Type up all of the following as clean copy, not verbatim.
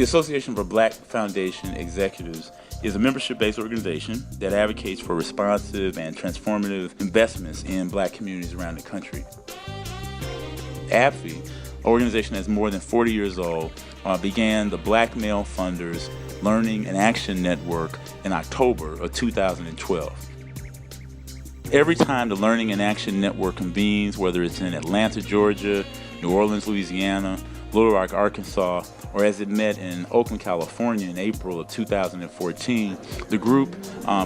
Association for Black Foundation Executives is a membership-based organization that advocates for responsive and transformative investments in Black communities around the country. ABFE, an organization that's more than 40 years old, began the Black Male Funders Learning and Action Network in October of 2012. Every time the Learning and Action Network convenes, whether it's in Atlanta, Georgia, New Orleans, Louisiana, Little Rock, Arkansas, or as it met in Oakland, California in April of 2014, the group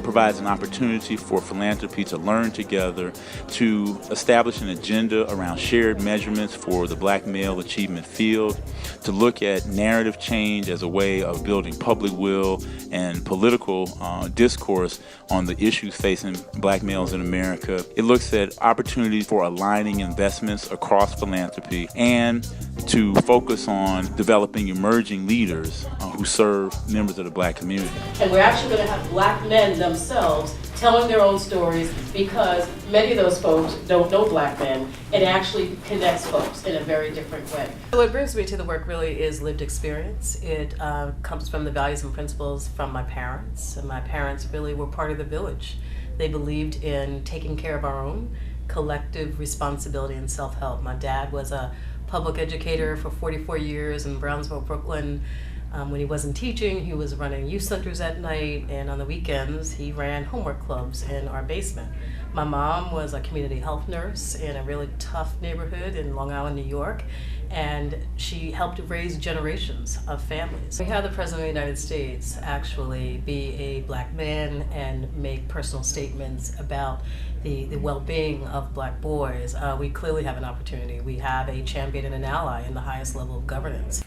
provides an opportunity for philanthropy to learn together, to establish an agenda around shared measurements for the Black male achievement field, to look at narrative change as a way of building public will and political discourse on the issues facing Black males in America. It looks at opportunities for aligning investments across philanthropy and to focus on developing emerging leaders who serve members of the Black community. And we're actually going to have Black men themselves telling their own stories, because many of those folks don't know Black men. It actually connects folks in a very different way. What brings me to the work really is lived experience. It comes from the values and principles from my parents. And my parents really were part of the village. They believed in taking care of our own, collective responsibility and self-help. My dad was a public educator for 44 years in Brownsville, Brooklyn. When he wasn't teaching, he was running youth centers at night, and on the weekends, he ran homework clubs in our basement. My mom was a community health nurse in a really tough neighborhood in Long Island, New York, and she helped raise generations of families. We had the President of the United States actually be a Black man and make personal statements about the well-being of Black boys. We clearly have an opportunity. We have a champion and an ally in the highest level of governance.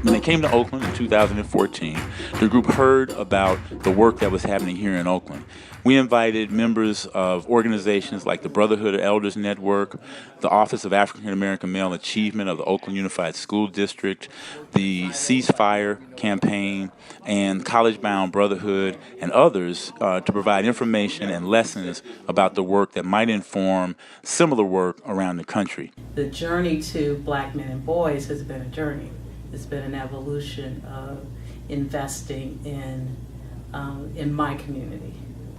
When they came to Oakland in 2014, the group heard about the work that was happening here in Oakland. We invited members of organizations like the Brotherhood of Elders Network, the Office of African American Male Achievement of the Oakland Unified School District, the Ceasefire Campaign, and College Bound Brotherhood, and others to provide information and lessons about the work that might inform similar work around the country. The journey to Black men and boys has been a journey. It's been an evolution of investing in my community.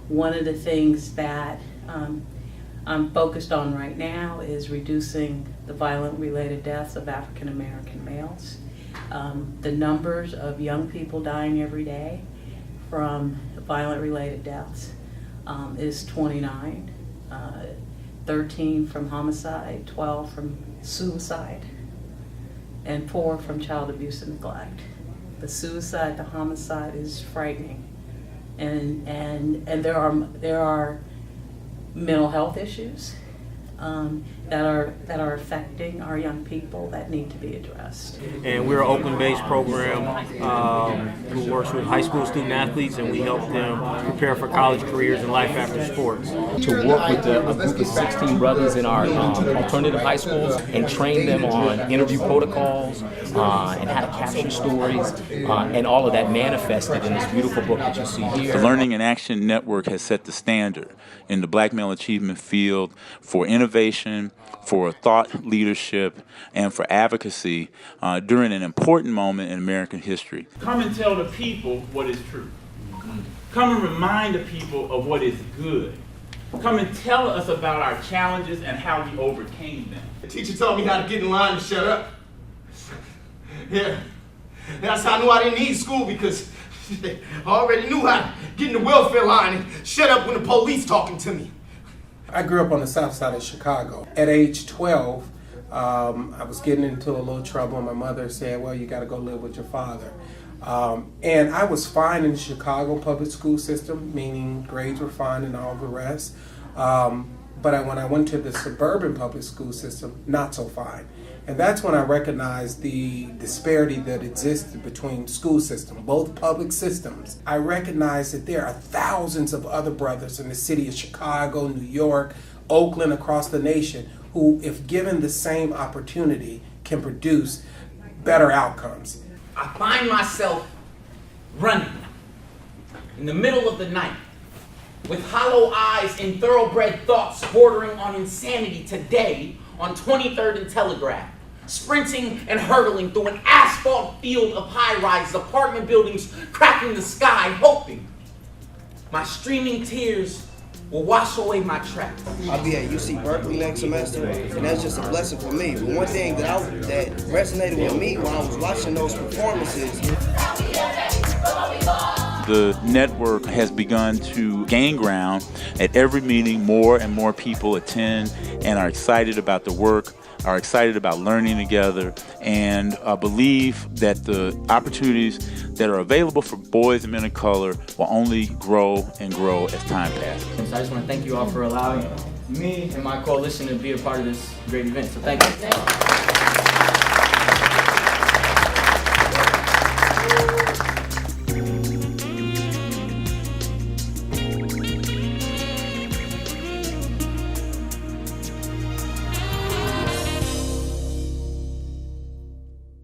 One of the things that I'm focused on right now is reducing the violent-related deaths of African American males. The numbers of young people dying every day from violent-related deaths is 29, 13 from homicide, 12 from suicide, and 4 from child abuse and neglect. The suicide, the homicide is frightening, and there are mental health issues that are affecting our young people that need to be addressed. And we're an Oakland-based program who works with high school student athletes, and we help them prepare for college careers and life after sports. To work with a group of 16 brothers in our alternative high schools and train them on interview protocols and how to capture stories, and all of that manifested in this beautiful book that you see here. The Learning and Action Network has set the standard in the Black male achievement field for innovation, for thought leadership, and for advocacy during an important moment in American history. Come and tell the people what is true. Come and remind the people of what is good. Come and tell us about our challenges and how we overcame them. The teacher told me how to get in line and shut up. Yeah, that's how I knew I didn't need school, because I already knew how to get in the welfare line and shut up when the police talking to me. I grew up on the south side of Chicago. At age 12, I was getting into a little trouble. My mother said, well, you got to go live with your father. And I was fine in the Chicago public school system, meaning grades were fine and all the rest. But when I went to the suburban public school system, not so fine. And that's when I recognized the disparity that existed between school systems, both public systems. I recognized that there are thousands of other brothers in the city of Chicago, New York, Oakland, across the nation, who, if given the same opportunity, can produce better outcomes. I find myself running in the middle of the night with hollow eyes and thoroughbred thoughts bordering on insanity today, on 23rd and Telegraph, sprinting and hurtling through an asphalt field of high-rises, apartment buildings cracking the sky, hoping my streaming tears will wash away my tracks. I'll be at UC Berkeley next semester, and that's just a blessing for me. But one thing that resonated with me when I was watching those performances, the network has begun to gain ground. At every meeting, more and more people attend and are excited about the work, are excited about learning together, and believe that the opportunities that are available for boys and men of color will only grow and grow as time passes. So I just want to thank you all for allowing me and my coalition to be a part of this great event. So thank you.